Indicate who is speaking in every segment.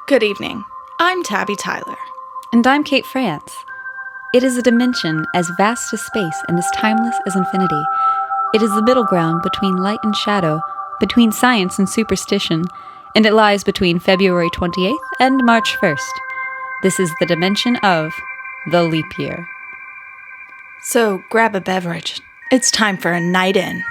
Speaker 1: Good evening. I'm Tabby Tyler.
Speaker 2: And I'm Kate France. It is a dimension as vast as space and as timeless as infinity. It is the middle ground between light and shadow, between science and superstition, and it lies between February 28th and March 1st. This is the dimension of the leap year.
Speaker 1: So grab a beverage. It's time for a night in.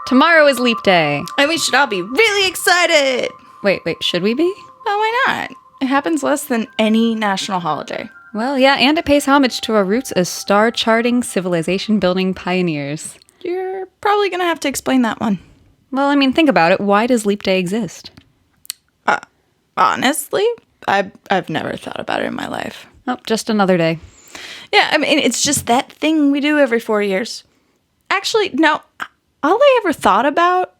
Speaker 2: Tomorrow is leap day.
Speaker 1: And we should all be really excited.
Speaker 2: Wait, should we be?
Speaker 1: Oh, why not? It happens less than any national holiday.
Speaker 2: Well, yeah, and it pays homage to our roots as star-charting, civilization-building pioneers.
Speaker 1: You're probably going to have to explain that one.
Speaker 2: Well, I mean, think about it. Why does leap day exist?
Speaker 1: Honestly, I've never thought about it in my life.
Speaker 2: Oh, just another day.
Speaker 1: Yeah, I mean, it's just that thing we do every 4 years. Actually, no, all I ever thought about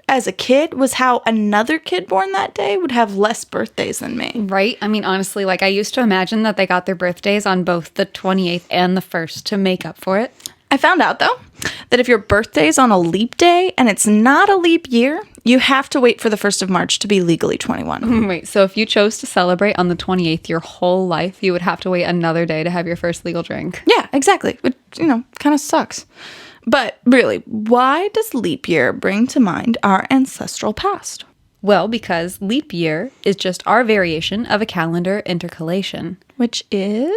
Speaker 1: as a kid was how another kid born that day would have less birthdays than me.
Speaker 2: Right? I mean, honestly, I used to imagine that they got their birthdays on both the 28th and the 1st to make up for it.
Speaker 1: I found out, though, that if your birthday's on a leap day and it's not a leap year, you have to wait for the 1st of March to be legally 21.
Speaker 2: Wait, so if you chose to celebrate on the 28th your whole life, you would have to wait another day to have your first legal drink.
Speaker 1: Yeah, exactly. Which, kind of sucks. But really, why does leap year bring to mind our ancestral past?
Speaker 2: Well, because leap year is just our variation of a calendar intercalation.
Speaker 1: Which is?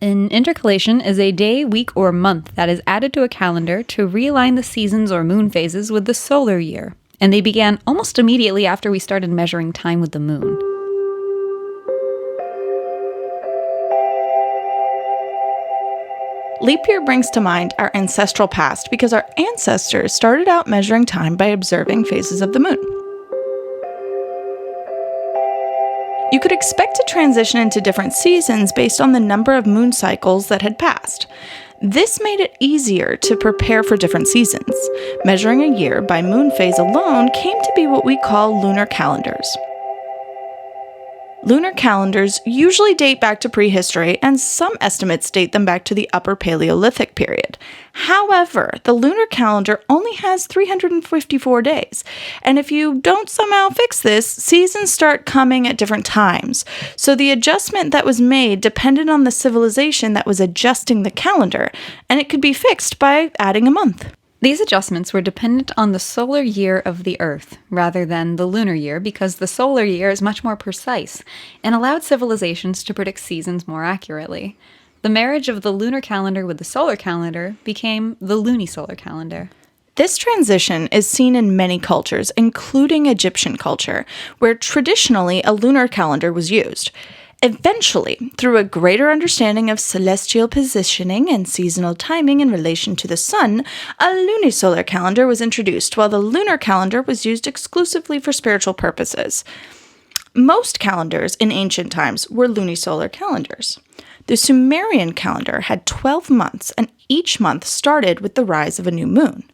Speaker 2: An intercalation is a day, week, or month that is added to a calendar to realign the seasons or moon phases with the solar year. And they began almost immediately after we started measuring time with the moon.
Speaker 1: Leap year brings to mind our ancestral past because our ancestors started out measuring time by observing phases of the moon. You could expect to transition into different seasons based on the number of moon cycles that had passed. This made it easier to prepare for different seasons. Measuring a year by moon phase alone came to be what we call lunar calendars. Lunar calendars usually date back to prehistory, and some estimates date them back to the Upper Paleolithic period. However, the lunar calendar only has 354 days, and if you don't somehow fix this, seasons start coming at different times. So the adjustment that was made depended on the civilization that was adjusting the calendar, and it could be fixed by adding a month.
Speaker 2: These adjustments were dependent on the solar year of the Earth, rather than the lunar year, because the solar year is much more precise and allowed civilizations to predict seasons more accurately. The marriage of the lunar calendar with the solar calendar became the lunisolar calendar.
Speaker 1: This transition is seen in many cultures, including Egyptian culture, where traditionally a lunar calendar was used. Eventually, through a greater understanding of celestial positioning and seasonal timing in relation to the sun, a lunisolar calendar was introduced, while the lunar calendar was used exclusively for spiritual purposes. Most calendars in ancient times were lunisolar calendars. The Sumerian calendar had 12 months, and each month started with the rise of a new moon.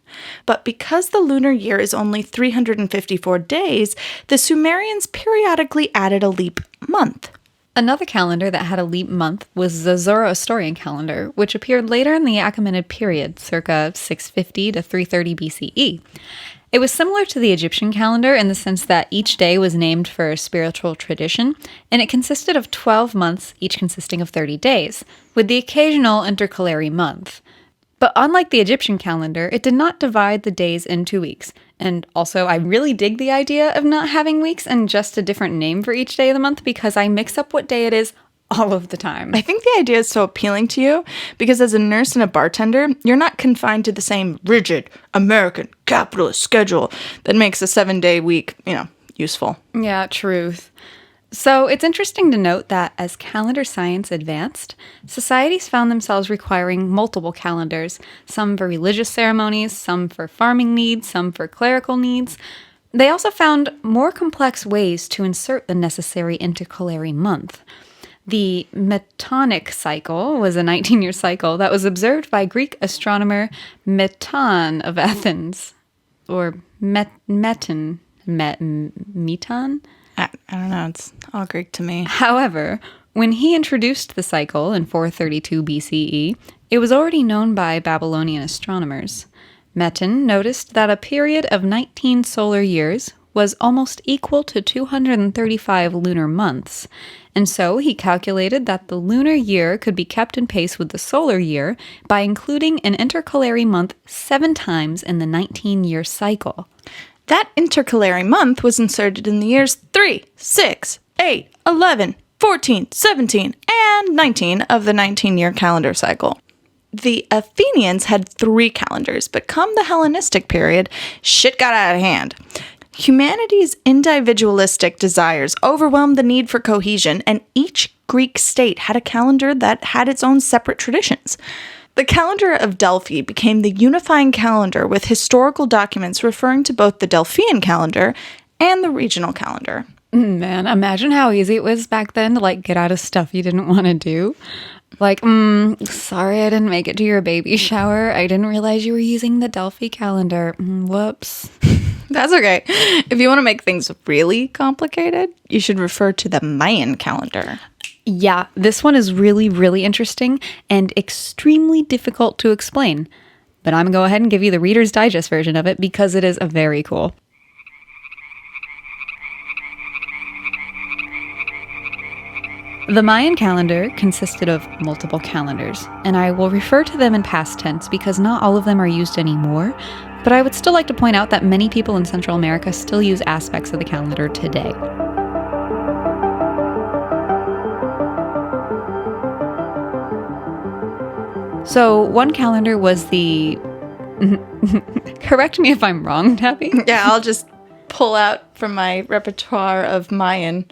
Speaker 1: But because the lunar year is only 354 days, the Sumerians periodically added a leap month.
Speaker 2: Another calendar that had a leap month was the Zoroastrian calendar, which appeared later in the Achaemenid period, circa 650 to 330 BCE. It was similar to the Egyptian calendar in the sense that each day was named for a spiritual tradition, and it consisted of 12 months, each consisting of 30 days, with the occasional intercalary month. But unlike the Egyptian calendar, it did not divide the days into weeks. And also, I really dig the idea of not having weeks and just a different name for each day of the month because I mix up what day it is all of the time.
Speaker 1: I think the idea is so appealing to you because as a nurse and a bartender, you're not confined to the same rigid American capitalist schedule that makes a 7-day week, useful.
Speaker 2: Yeah, truth. So it's interesting to note that as calendar science advanced, societies found themselves requiring multiple calendars, some for religious ceremonies, some for farming needs, some for clerical needs. They also found more complex ways to insert the necessary intercalary month. The Metonic Cycle was a 19-year cycle that was observed by Greek astronomer Meton of Athens, or Meton.
Speaker 1: I don't know, it's all Greek to me.
Speaker 2: However, when he introduced the cycle in 432 BCE, it was already known by Babylonian astronomers. Meton noticed that a period of 19 solar years was almost equal to 235 lunar months, and so he calculated that the lunar year could be kept in pace with the solar year by including an intercalary month 7 times in the 19-year cycle.
Speaker 1: That intercalary month was inserted in the years 3, 6, 8, 11, 14, 17, and 19 of the 19-year calendar cycle. The Athenians had 3 calendars, but come the Hellenistic period, shit got out of hand. Humanity's individualistic desires overwhelmed the need for cohesion, and each Greek state had a calendar that had its own separate traditions. The calendar of Delphi became the unifying calendar with historical documents referring to both the Delphian calendar and the regional calendar.
Speaker 2: Man, imagine how easy it was back then to get out of stuff you didn't want to do. Sorry I didn't make it to your baby shower. I didn't realize you were using the Delphi calendar. Whoops.
Speaker 1: That's okay. If you want to make things really complicated, you should refer to the Mayan calendar.
Speaker 2: Yeah, this one is really, really interesting and extremely difficult to explain. But I'm going to go ahead and give you the Reader's Digest version of it because it is very cool. The Mayan calendar consisted of multiple calendars, and I will refer to them in past tense because not all of them are used anymore, but I would still like to point out that many people in Central America still use aspects of the calendar today. So one calendar was the... Correct me if I'm wrong, Tabby.
Speaker 1: Yeah, I'll just pull out from my repertoire of Mayan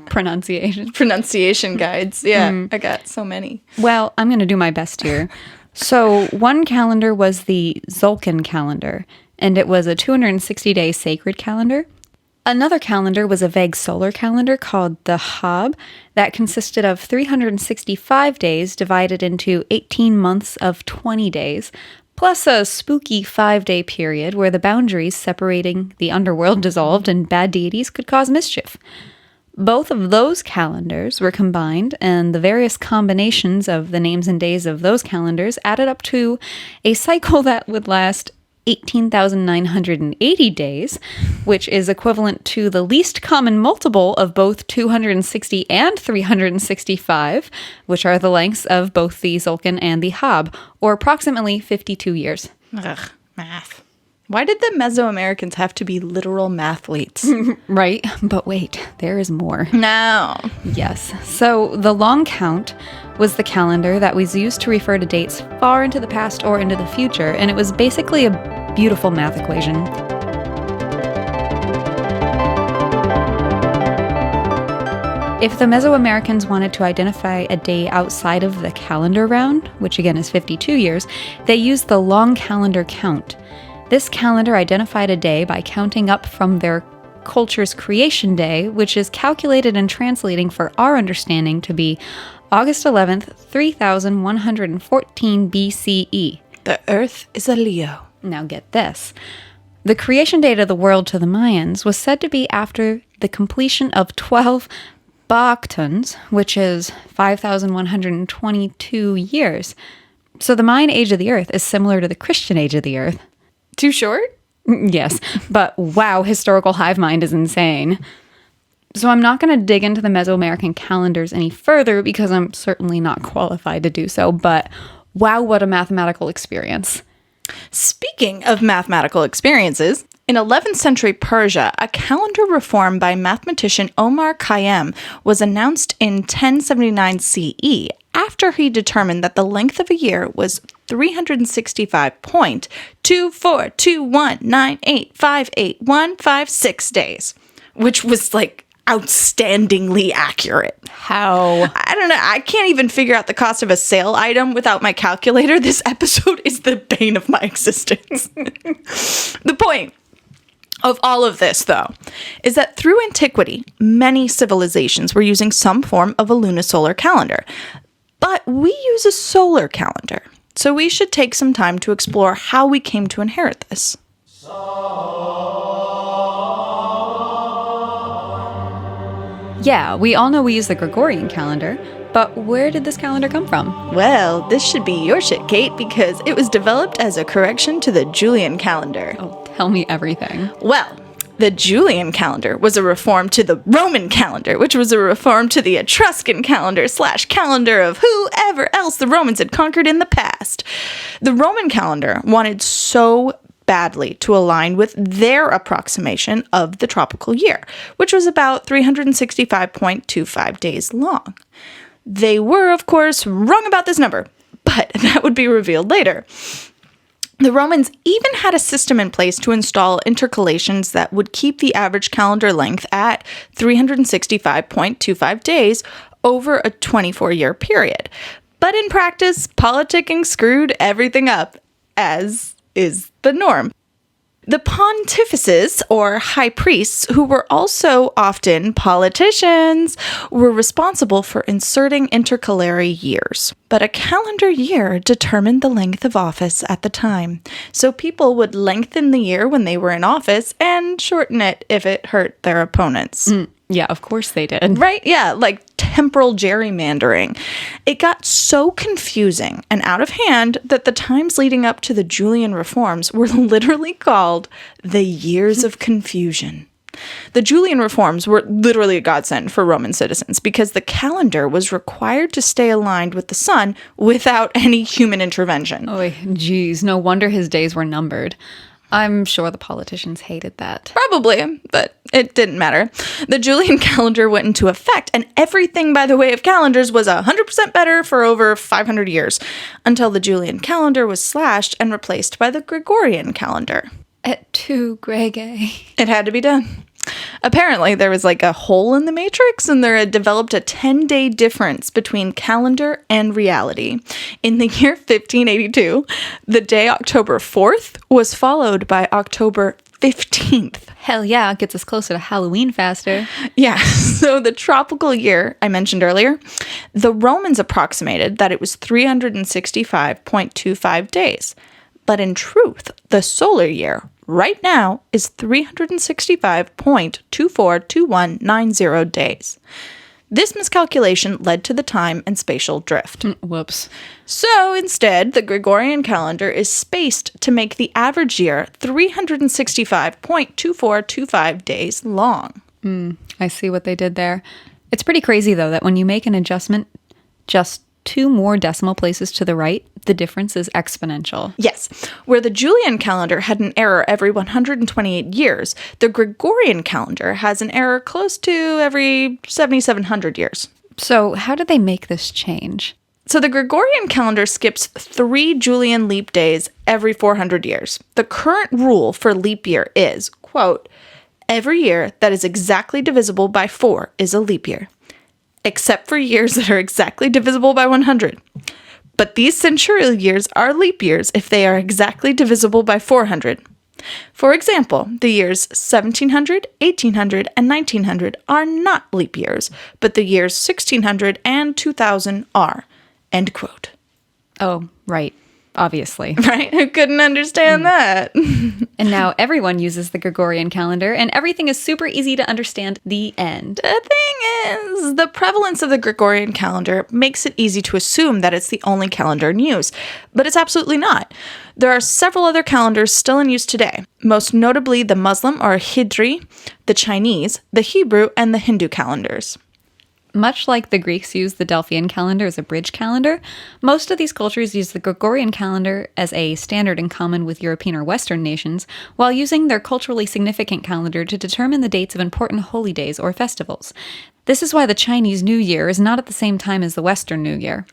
Speaker 1: pronunciation guides. Yeah, I got so many.
Speaker 2: Well, I'm going to do my best here. So one calendar was the Zulcan calendar, and it was a 260-day sacred calendar. Another calendar was a vague solar calendar called the Hab that consisted of 365 days divided into 18 months of 20 days, plus a spooky 5-day period where the boundaries separating the underworld dissolved and bad deities could cause mischief. Both of those calendars were combined, and the various combinations of the names and days of those calendars added up to a cycle that would last 18,980 days, which is equivalent to the least common multiple of both 260 and 365, which are the lengths of both the Zulcan and the Hab, or approximately 52 years.
Speaker 1: Ugh, math. Why did the Mesoamericans have to be literal mathletes?
Speaker 2: Right, but wait, there is more.
Speaker 1: No.
Speaker 2: Yes. So the long count was the calendar that was used to refer to dates far into the past or into the future, and it was basically a beautiful math equation. If the Mesoamericans wanted to identify a day outside of the calendar round, which again is 52 years, they used the long calendar count. This calendar identified a day by counting up from their culture's creation day, which is calculated and translating for our understanding to be August 11th, 3114 BCE.
Speaker 1: The Earth is a Leo.
Speaker 2: Now get this. The creation date of the world to the Mayans was said to be after the completion of 12 Bactons, which is 5,122 years. So the Mayan age of the Earth is similar to the Christian age of the Earth.
Speaker 1: Too short?
Speaker 2: Yes, but wow, historical hive mind is insane. So I'm not going to dig into the Mesoamerican calendars any further because I'm certainly not qualified to do so, but wow, what a mathematical experience.
Speaker 1: Speaking of mathematical experiences, in 11th century Persia, a calendar reform by mathematician Omar Khayyam was announced in 1079 CE after he determined that the length of a year was 365.24219858156 days, which was outstandingly accurate.
Speaker 2: How?
Speaker 1: I don't know. I can't even figure out the cost of a sale item without my calculator. This episode is the bane of my existence. The point of all of this, though, is that through antiquity, many civilizations were using some form of a lunisolar calendar. But we use a solar calendar, so we should take some time to explore how we came to inherit this.
Speaker 2: Yeah, we all know we use the Gregorian calendar, but where did this calendar come from?
Speaker 1: Well, this should be your shit, Kate, because it was developed as a correction to the Julian calendar.
Speaker 2: Oh, tell me everything.
Speaker 1: Well, the Julian calendar was a reform to the Roman calendar, which was a reform to the Etruscan calendar / calendar of whoever else the Romans had conquered in the past. The Roman calendar wanted so badly to align with their approximation of the tropical year, which was about 365.25 days long. They were, of course, wrong about this number, but that would be revealed later. The Romans even had a system in place to install intercalations that would keep the average calendar length at 365.25 days over a 24-year period. But in practice, politicking screwed everything up, as is the norm. The pontifices, or high priests, who were also often politicians, were responsible for inserting intercalary years. But a calendar year determined the length of office at the time. So people would lengthen the year when they were in office and shorten it if it hurt their opponents.
Speaker 2: Yeah, of course they did.
Speaker 1: Right? Yeah, like temporal gerrymandering. It got so confusing and out of hand that the times leading up to the Julian reforms were literally called the Years of Confusion. The Julian reforms were literally a godsend for Roman citizens because the calendar was required to stay aligned with the sun without any human intervention.
Speaker 2: Oh, geez, no wonder his days were numbered. I'm sure the politicians hated that.
Speaker 1: Probably, but it didn't matter. The Julian calendar went into effect, and everything by the way of calendars was 100% better for over 500 years, until the Julian calendar was slashed and replaced by the Gregorian calendar.
Speaker 2: Et tu, Grege.
Speaker 1: It had to be done. Apparently, there was like a hole in the matrix, and there had developed a 10-day difference between calendar and reality. In the year 1582, the day October 4th was followed by October 15th.
Speaker 2: Hell yeah, it gets us closer to Halloween faster.
Speaker 1: Yeah, so the tropical year I mentioned earlier, the Romans approximated that it was 365.25 days. But in truth, the solar year right now is 365.242190 days. This miscalculation led to the time and spatial drift.
Speaker 2: Whoops.
Speaker 1: So instead, the Gregorian calendar is spaced to make the average year 365.2425 days long.
Speaker 2: I see what they did there. It's pretty crazy, though, that when you make an adjustment just 2 more decimal places to the right, the difference is exponential.
Speaker 1: Yes. Where the Julian calendar had an error every 128 years, the Gregorian calendar has an error close to every 7,700 years.
Speaker 2: So how did they make this change?
Speaker 1: So the Gregorian calendar skips 3 Julian leap days every 400 years. The current rule for leap year is, quote, every year that is exactly divisible by 4 is a leap year, except for years that are exactly divisible by 100. But these centurial years are leap years if they are exactly divisible by 400. For example, the years 1700, 1800, and 1900 are not leap years, but the years 1600 and 2000 are. End quote.
Speaker 2: Oh, right. Obviously.
Speaker 1: Right? Who couldn't understand that?
Speaker 2: And now everyone uses the Gregorian calendar, and everything is super easy to understand. The end.
Speaker 1: The thing is, the prevalence of the Gregorian calendar makes it easy to assume that it's the only calendar in use, but it's absolutely not. There are several other calendars still in use today, most notably the Muslim or Hijri, the Chinese, the Hebrew, and the Hindu calendars.
Speaker 2: Much like the Greeks used the Delphian calendar as a bridge calendar, most of these cultures use the Gregorian calendar as a standard in common with European or Western nations, while using their culturally significant calendar to determine the dates of important holy days or festivals. This is why the Chinese New Year is not at the same time as the Western New Year.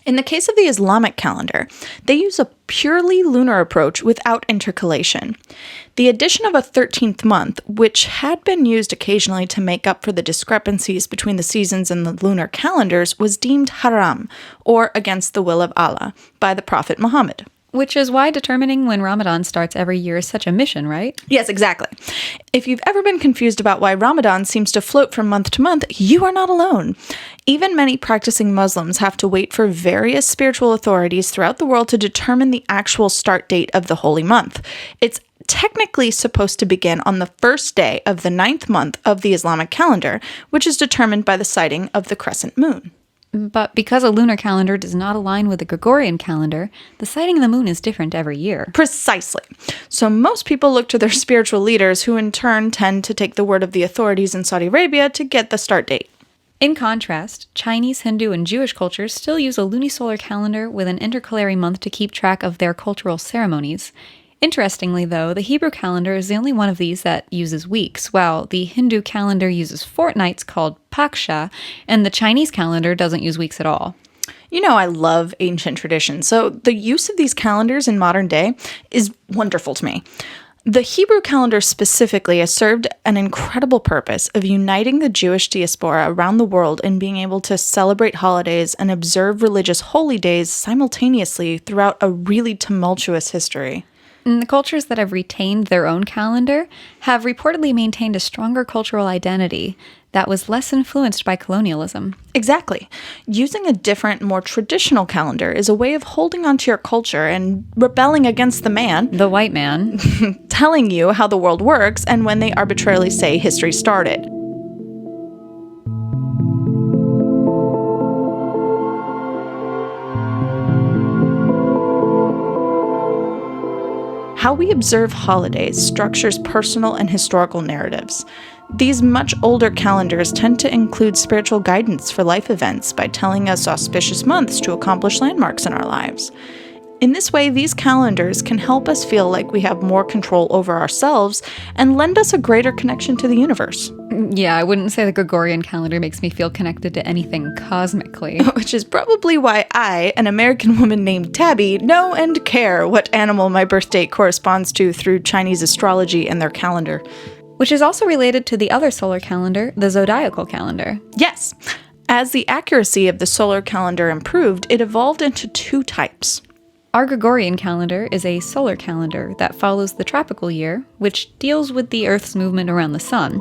Speaker 1: In the case of the Islamic calendar, they use a purely lunar approach without intercalation. The addition of a 13th month, which had been used occasionally to make up for the discrepancies between the seasons in the lunar calendars, was deemed haram, or against the will of Allah, by the Prophet Muhammad.
Speaker 2: Which is why determining when Ramadan starts every year is such a mission, right?
Speaker 1: Yes, exactly. If you've ever been confused about why Ramadan seems to float from month to month, you are not alone. Even many practicing Muslims have to wait for various spiritual authorities throughout the world to determine the actual start date of the holy month. It's technically supposed to begin on the first day of the 9th month of the Islamic calendar, which is determined by the sighting of the crescent moon.
Speaker 2: But because a lunar calendar does not align with the Gregorian calendar, the sighting of the moon is different every year.
Speaker 1: Precisely. So most people look to their spiritual leaders, who in turn tend to take the word of the authorities in Saudi Arabia to get the start date.
Speaker 2: In contrast, Chinese, Hindu, and Jewish cultures still use a lunisolar calendar with an intercalary month to keep track of their cultural ceremonies. Interestingly, though, the Hebrew calendar is the only one of these that uses weeks, while the Hindu calendar uses fortnights called paksha, and the Chinese calendar doesn't use weeks at all.
Speaker 1: You know, I love ancient traditions, so the use of these calendars in modern day is wonderful to me. The Hebrew calendar specifically has served an incredible purpose of uniting the Jewish diaspora around the world and being able to celebrate holidays and observe religious holy days simultaneously throughout a really tumultuous history.
Speaker 2: And the cultures that have retained their own calendar have reportedly maintained a stronger cultural identity that was less influenced by colonialism.
Speaker 1: Exactly. Using a different, more traditional calendar is a way of holding onto your culture and rebelling against the man,
Speaker 2: The white man.
Speaker 1: telling you how the world works and when they arbitrarily say history started. How we observe holidays structures personal and historical narratives. These much older calendars tend to include spiritual guidance for life events by telling us auspicious months to accomplish landmarks in our lives. In this way, these calendars can help us feel like we have more control over ourselves and lend us a greater connection to the universe.
Speaker 2: Yeah, I wouldn't say the Gregorian calendar makes me feel connected to anything cosmically.
Speaker 1: Which is probably why I, an American woman named Tabby, know and care what animal my birth date corresponds to through Chinese astrology and their calendar.
Speaker 2: Which is also related to the other solar calendar, the zodiacal calendar.
Speaker 1: Yes. As the accuracy of the solar calendar improved, it evolved into two types.
Speaker 2: Our Gregorian calendar is a solar calendar that follows the tropical year, which deals with the Earth's movement around the sun.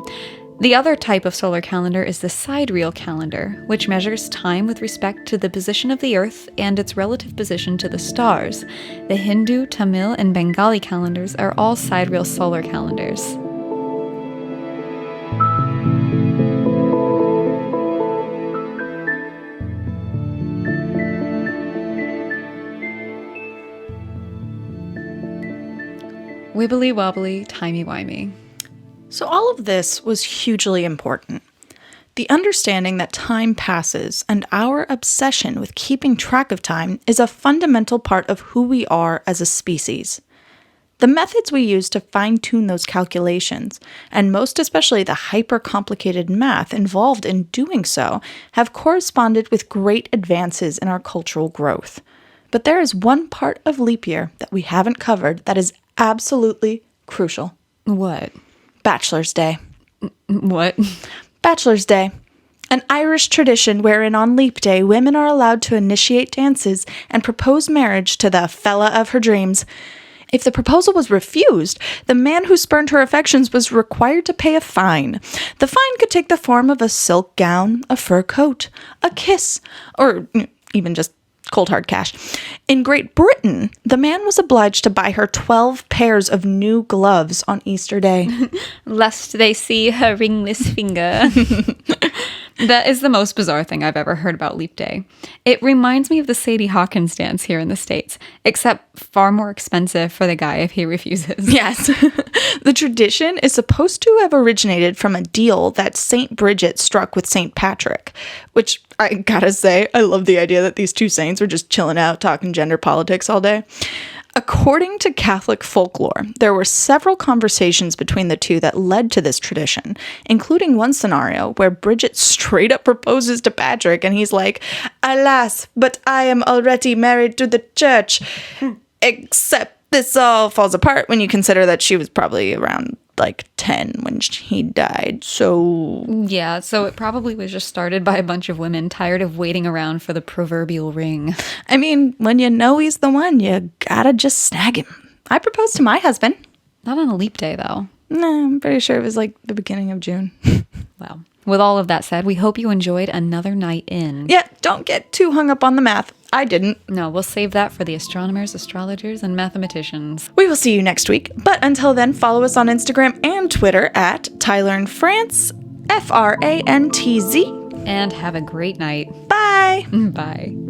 Speaker 2: The other type of solar calendar is the sidereal calendar, which measures time with respect to the position of the Earth and its relative position to the stars. The Hindu, Tamil, and Bengali calendars are all sidereal solar calendars. Wibbly wobbly, timey wimey.
Speaker 1: So all of this was hugely important. The understanding that time passes and our obsession with keeping track of time is a fundamental part of who we are as a species. The methods we use to fine-tune those calculations, and most especially the hyper-complicated math involved in doing so, have corresponded with great advances in our cultural growth. But there is one part of leap year that we haven't covered that is absolutely crucial.
Speaker 2: What?
Speaker 1: Bachelor's Day.
Speaker 2: What?
Speaker 1: Bachelor's Day. An Irish tradition wherein on leap day women are allowed to initiate dances and propose marriage to the fella of her dreams. If the proposal was refused, the man who spurned her affections was required to pay a fine. The fine could take the form of a silk gown, a fur coat, a kiss, or even just cold hard cash. In Great Britain, the man was obliged to buy her 12 pairs of new gloves on Easter Day.
Speaker 2: Lest they see her ringless finger. That is the most bizarre thing I've ever heard about Leap Day. It reminds me of the Sadie Hawkins dance here in the States, except far more expensive for the guy if he refuses.
Speaker 1: Yes. The tradition is supposed to have originated from a deal that St. Bridget struck with St. Patrick, which I gotta say, I love the idea that these two saints were just chilling out talking gender politics all day. According to Catholic folklore, there were several conversations between the two that led to this tradition, including one scenario where Bridget straight up proposes to Patrick and he's like, "Alas, but I am already married to the church." Except this all falls apart when you consider that she was probably around like 10 when he died, so...
Speaker 2: Yeah, so it probably was just started by a bunch of women tired of waiting around for the proverbial ring.
Speaker 1: I mean, when you know he's the one, you gotta just snag him. I proposed to my husband.
Speaker 2: Not on a leap day, though.
Speaker 1: Nah, I'm pretty sure it was like the beginning of June.
Speaker 2: Well, with all of that said, we hope you enjoyed another night in.
Speaker 1: Yeah, don't get too hung up on the math. I didn't.
Speaker 2: No, we'll save that for the astronomers, astrologers, and mathematicians.
Speaker 1: We will see you next week. But until then, follow us on Instagram and Twitter at TylerandFrance, FRANTZ.
Speaker 2: And have a great night.
Speaker 1: Bye.
Speaker 2: Bye.